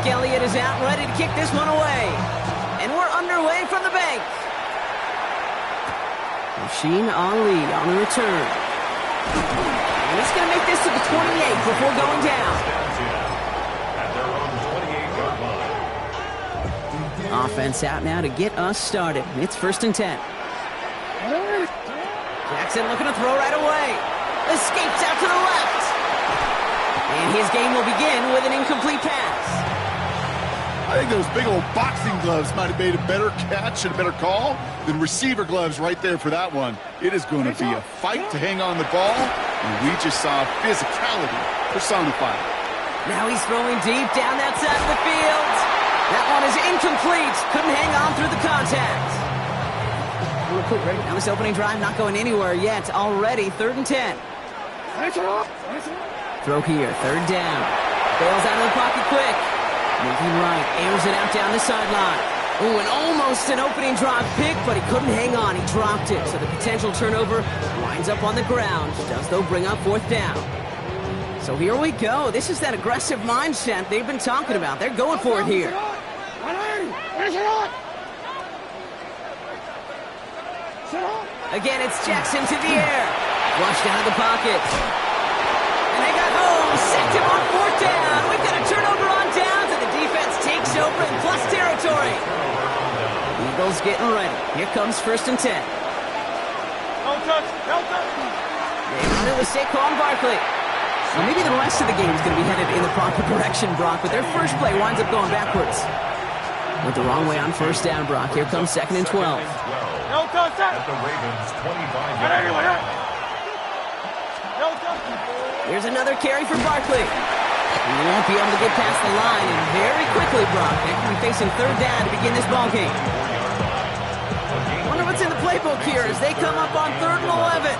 Elliott is out, ready to kick this one away. And we're underway from the bank. Machine Ali on the return. And he's going to make this to the 28 before going down. Offense out now to get us started. It's 1st and 10. Jackson looking to throw right away. Escapes out to the left. And his game will begin with an incomplete pass. I think those big old boxing gloves might have made a better catch and a better call than receiver gloves right there for that one. It is going to be a fight to hang on the ball, and we just saw physicality personified. Now he's throwing deep down that side of the field. That one is incomplete. Couldn't hang on through the contact. Now this opening drive not going anywhere yet. Already 3rd and 10. Throw here, 3rd down. Bails out of the pocket quick. Moving right, airs it out down the sideline. Ooh, and almost an opening drive pick, but he couldn't hang on. He dropped it, so the potential turnover winds up on the ground. Does, though, bring up 4th down. So here we go. This is that aggressive mindset they've been talking about. They're going for it here. Again, it's Jackson to the air. Flushed out of the pocket. And they got home. Sacked him on 4th down. We've got a turnover on downs, and the defense takes over in plus territory. Eagles getting ready. Here comes 1st and 10. No touch. They run it with Saquon Barkley. Well, maybe the rest of the game is going to be headed in the proper direction, Brock, but their first play winds up going backwards. Went the wrong way on 1st down, Brock. Here comes 2nd and 12. No touch. At the Ravens 25. Here's another carry for Barkley. He won't be able to get past the line, and very quickly, Brock, they're going to be facing 3rd down to begin this ballgame. Wonder what's in the playbook here as they come up on 3rd and 11.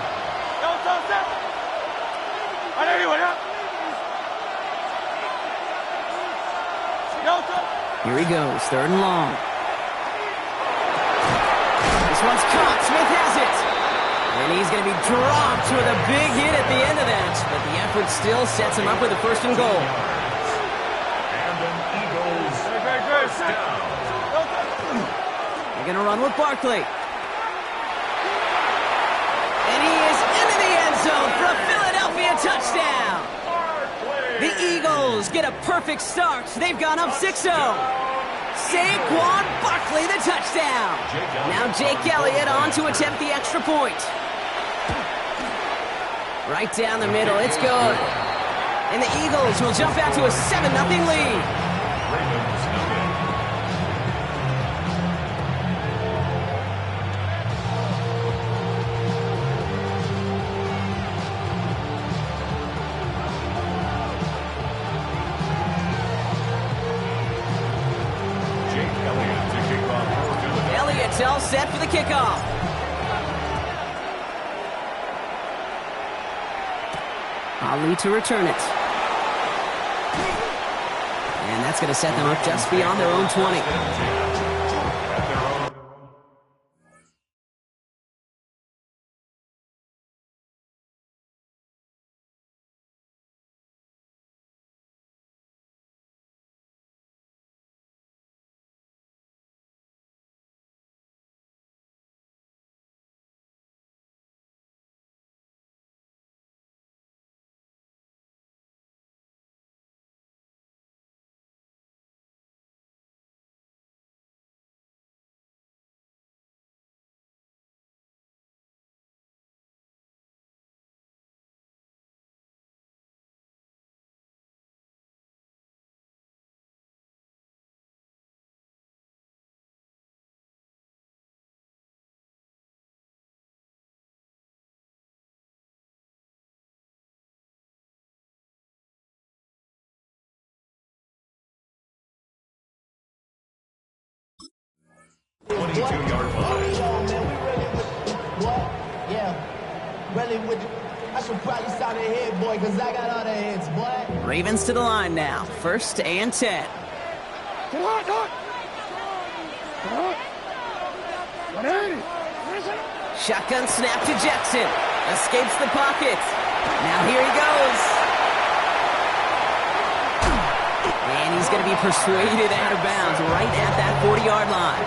Here he goes, 3rd and long. This one's caught. Smith has it. And he's going to be dropped with a big hit at the end of that. But the effort still sets him up with a 1st and goal. And an Eagles first down. They're going to run with Barkley. And he is into the end zone for a Philadelphia touchdown. The Eagles get a perfect start. They've gone up 6-0. Saquon Barkley, the touchdown. Now Jake Elliott on to attempt the extra point. Right down the middle, it's good. And the Eagles will jump out to a 7-0 lead. Elliott's all set for the kickoff. Ali to return it. And that's going to set them up just beyond their own 20. I should probably start ahead, boy, because I got all the hits, boy. Ravens to the line now. 1st and 10. Shotgun snap to Jackson. Escapes the pocket. Now here he goes. And he's going to be persuaded out of bounds right at that 40-yard line.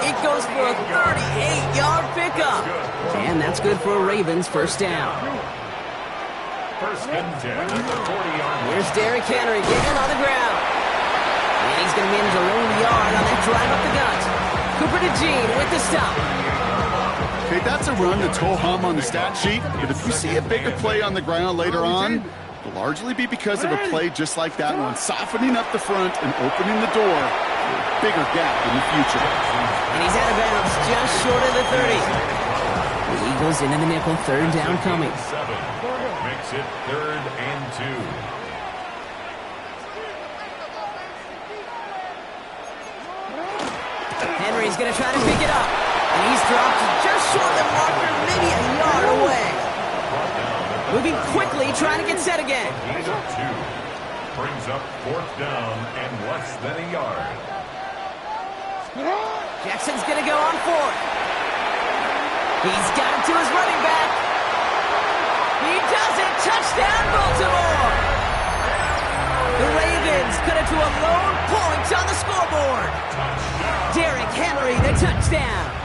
It goes for a 38-yard pickup. And that's good for a Ravens first down. First and 10 at the 40-yard line. Here's Derrick Henry getting on the ground. And he's going to manage a lone yard on that drive up the gut. Cooper to Jean with the stop. Okay, that's a run that's ho-hum on the stat sheet, but if you see a bigger play on the ground later on, it'll largely be because of a play just like that one, softening up the front and opening the door for a bigger gap in the future. And he's out of bounds just short of the 30. The Eagles into the nickel, third down coming. 7 makes it 3rd and 2. Henry's going to try to pick it up. And he's dropped just short of the marker, maybe a yard away. Moving quickly, trying to get set again. He's up 2. Brings up 4th down and less than a yard. Jackson's going to go on 4th. He's got it to his running back. He does it. Touchdown, Baltimore. The Ravens cut it to a lone point on the scoreboard. Derrick Henry, the touchdown.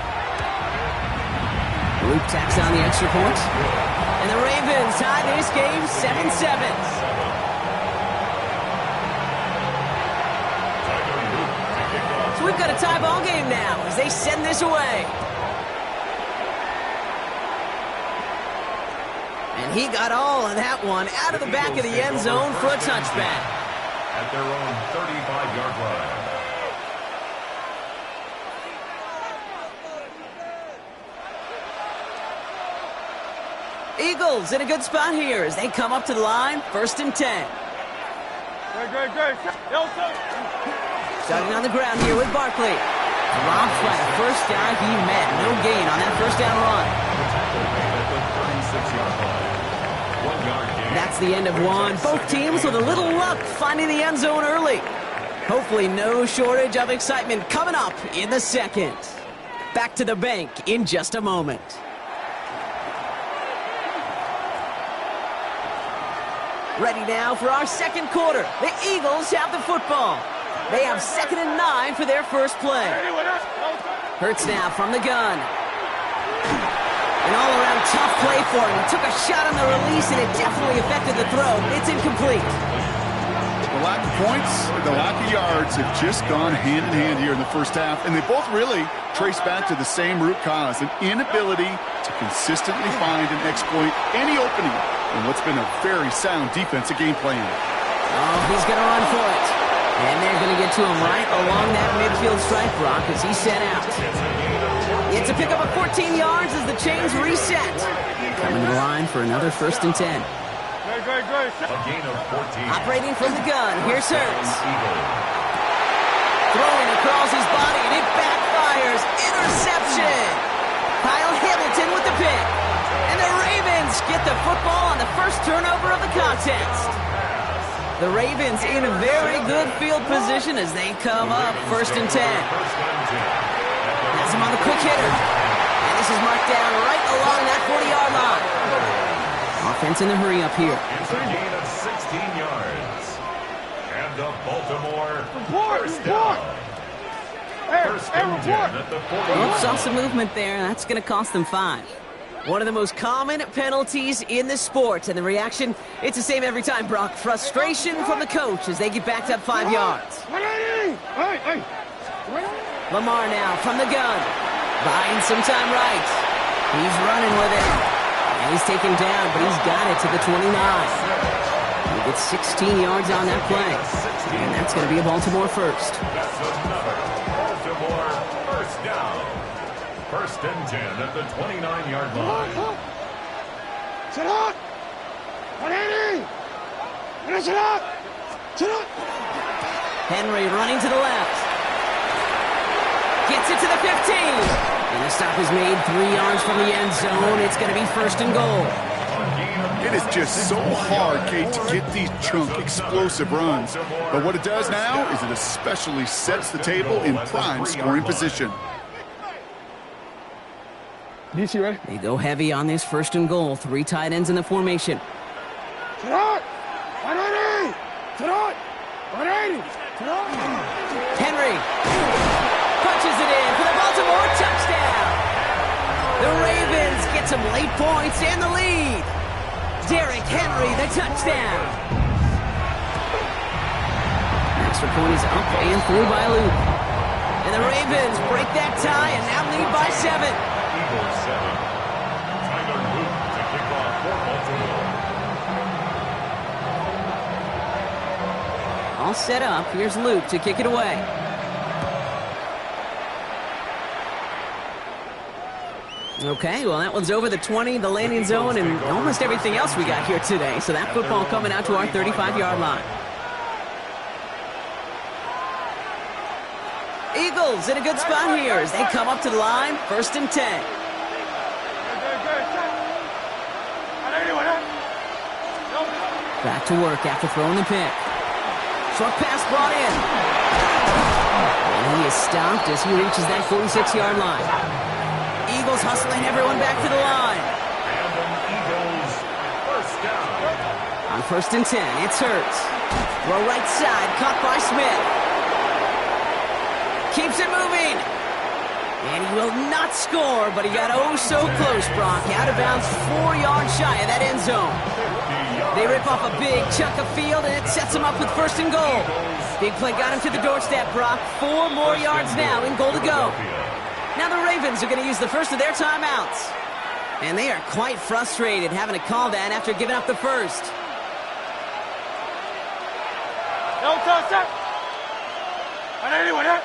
Luke tacks on the extra point. And the Ravens tie this game 7-7. So we've got a tie ball game now as they send this away. And he got all of that one out of the back of the end zone for a touchback. At their own 35-yard line. Eagles in a good spot here as they come up to the line, 1st and 10. Starting on the ground here with Barkley. Dropped by the first guy he met. No gain on that first down run. That's the end of one. Both teams with a little luck finding the end zone early. Hopefully no shortage of excitement coming up in the second. Back to the bank in just a moment. Ready now for our second quarter. The Eagles have the football. They have 2nd and 9 for their first play. Hurts now from the gun. An all-around tough play for him. He took a shot on the release, and it definitely affected the throw. It's incomplete. The lack of points, the lack of yards have just gone hand in hand here in the first half, and they both really trace back to the same root cause, an inability to consistently find and exploit any opening in what's been a very sound defensive game plan. Oh, he's going to run for it. And they're going to get to him right along that midfield stripe, Brock, as he's sent out. It's a pickup of 14 yards as the chains reset. Coming to the line for another 1st and 10. A gain of 14. Operating from the gun, here's Hurts. Throwing across his body, and it backfires. Interception. Kyle Hamilton with the pick. And the Ravens get the football on the first turnover of the contest. The Ravens in a very good field position as they come up 1st and 10. Has him on the quick hitter. And this is marked down right along that 40-yard line. Offense in the hurry up here. It's a gain of 16 yards. And the Baltimore first down. First and 10 at the 40-yard Saw some movement there. That's going to cost them 5. One of the most common penalties in the sport. And the reaction, it's the same every time, Brock. Frustration from the coach as they get backed up 5 yards. Lamar now from the gun. Buying some time right. He's running with it. And he's taken down, but he's got it to the 29. He gets 16 yards on that play. And that's going to be a Baltimore first. That's another Baltimore first down. 1st and 10 at the 29-yard line. Henry running to the left. Gets it to the 15. And the stop is made 3 yards from the end zone. It's going to be 1st and goal. It is just so hard, Kate, to get these chunk, explosive runs. But what it does now is it especially sets the table in prime scoring position. They go heavy on this 1st and goal. 3 tight ends in the formation. Henry punches it in for the Baltimore touchdown. The Ravens get some late points and the lead. Derrick Henry, the touchdown. Extra point is up and through by Luke. And the Ravens break that tie and now lead by 7. Eagles 7. Tyler Luke to kick off for Baltimore. All set up. Here's Luke to kick it away. Okay, well, that one's over the 20, the landing zone, and almost everything else we got here today. So that football coming out to our 35-yard line. Eagles in a good spot here as they come up to the line, 1st and 10. Back to work after throwing the pick. Short pass brought in. And he is stopped as he reaches that 46-yard line. Eagles hustling everyone back to the line. And the Eagles first down. On 1st and 10, it's Hurts. Throw right side, caught by Smith. Keeps it moving. And he will not score, but he got oh so close, Brock. Out of bounds 4 yards shy of that end zone. They rip off a big chunk of field, and it sets them up with 1st and goal. Big play got him to the doorstep, Brock. 4 more yards now and goal to go. Now the Ravens are going to use the first of their timeouts. And they are quite frustrated having to call that after giving up the first. No touch that. And anyone that.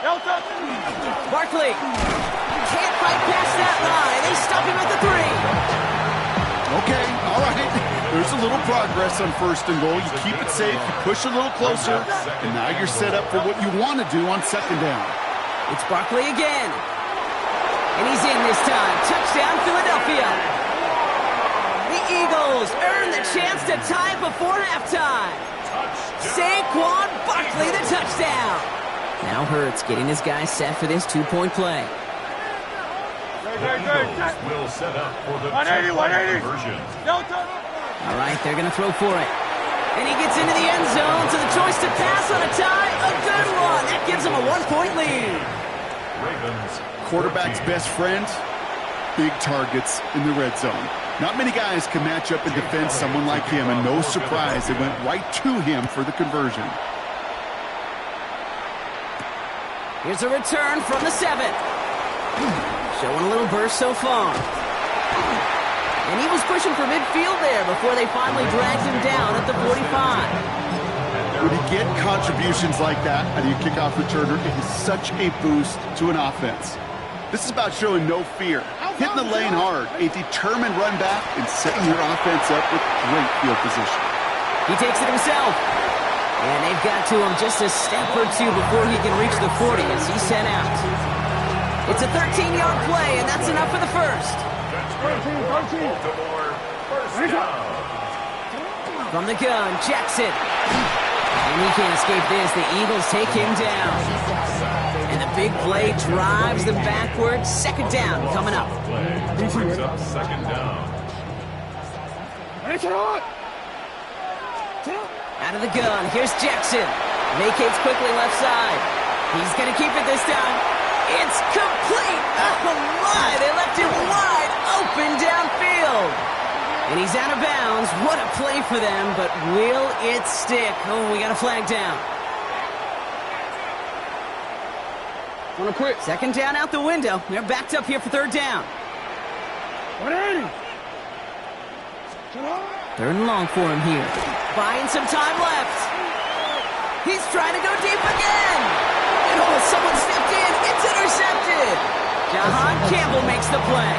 No touch. Barkley can't fight past that line. They stop him at the 3. Okay, all right. There's a little progress on 1st and goal. You keep it safe, you push a little closer, and now you're set up for what you want to do on 2nd down. It's Barkley again. And he's in this time. Touchdown, Philadelphia. The Eagles earn the chance to tie it before halftime. Saquon Barkley, the touchdown. Now Hurts getting his guys set for this 2-point play. Eagles will set up for the 180. conversion. No touch. All right, they're going to throw for it. And he gets into the end zone, so the choice to pass on a tie, a good one. That gives him a 1-point lead. Ravens. Quarterback's best friend, big targets in the red zone. Not many guys can match up and defend someone like him, and no surprise, they went right to him for the conversion. Here's a return from the 7. Showing a little burst so far. And he was pushing for midfield there before they finally dragged him down at the 45. When you get contributions like that out of your kickoff returner, it is such a boost to an offense. This is about showing no fear, hitting the lane hard, a determined run back, and setting your offense up with great field position. He takes it himself. And they've got to him just a step or two before he can reach the 40 as he's sent out. It's a 13-yard play, and that's enough for the first. 13. Baltimore first down. From the gun, Jackson. And he can't escape this. The Eagles take him down. And the big play drives them backwards. 2nd down coming up. Play brings up 2nd down. Out of the gun, here's Jackson. Vacates quickly left side. He's going to keep it this time. It's complete. Oh, my. They left him wide open downfield. And he's out of bounds. What a play for them, but will it stick? Oh, we got a flag down. Wanna quit? 2nd down out the window. They're backed up here for 3rd down. 180. 3rd and long for him here. Buying some time left. He's trying to go deep again. And oh, someone stepped in. It's intercepted. Jahan Campbell makes the play.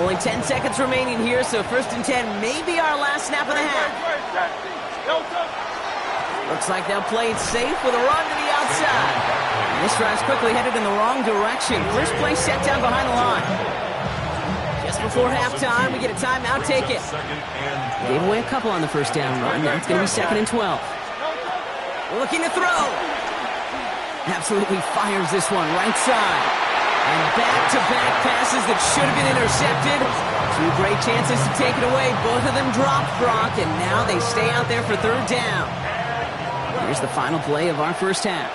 Only 10 seconds remaining here, so 1st and 10 may be our last snap of the half. Looks like they'll play it safe with a run to the outside. And this drive's quickly headed in the wrong direction. First play set down behind the line. Just before halftime. We get a timeout. Take it. Gave away a couple on the first down run. Now it's going to be 2nd and 12. Looking to throw. Absolutely fires this one right side. And back-to-back passes that should have been intercepted. 2 great chances to take it away. Both of them dropped, Brock, and now they stay out there for 3rd down. Here's the final play of our first half.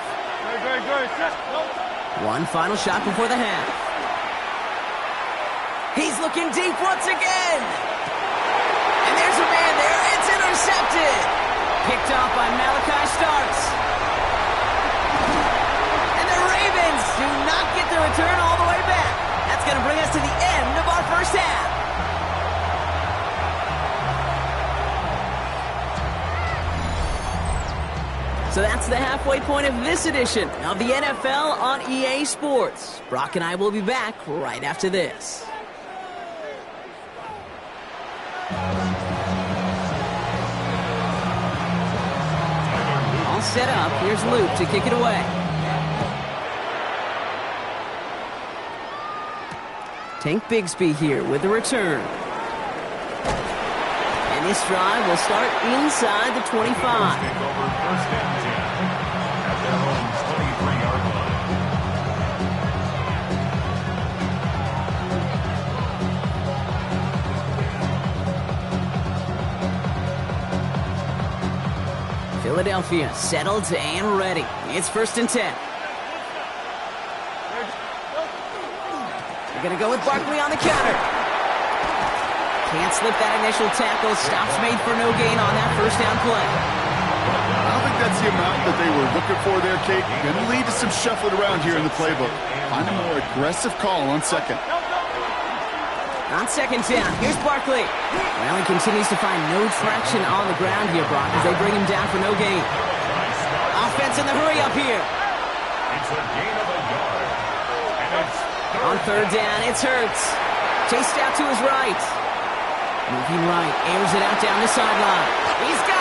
One final shot before the half. He's looking deep once again. And there's a man there. It's intercepted. Picked off by Malachi Starks. And the Ravens do not get the return all the way back. That's going to bring us to the end of our first half. So that's the halfway point of this edition of the NFL on EA Sports. Brock and I will be back right after this. All set up. Here's Luke to kick it away. Tank Bigsby here with the return. And this drive will start inside the 25. Philadelphia settled and ready. It's 1st and 10. They're going to go with Barkley on the counter. Can't slip that initial tackle. Stops made for no gain on that first down play. I don't think that's the amount that they were looking for there, Kate. Going to lead to some shuffling around here in the playbook. Find a more aggressive call on 2nd. On 2nd down, here's Barkley. Well, he continues to find no traction on the ground here, Brock, as they bring him down for no gain. Offense in the hurry up here. It's a gain of a yard. And it's On 3rd down, it's Hurts. Chased out to his right. Moving right, airs it out down the sideline. He's got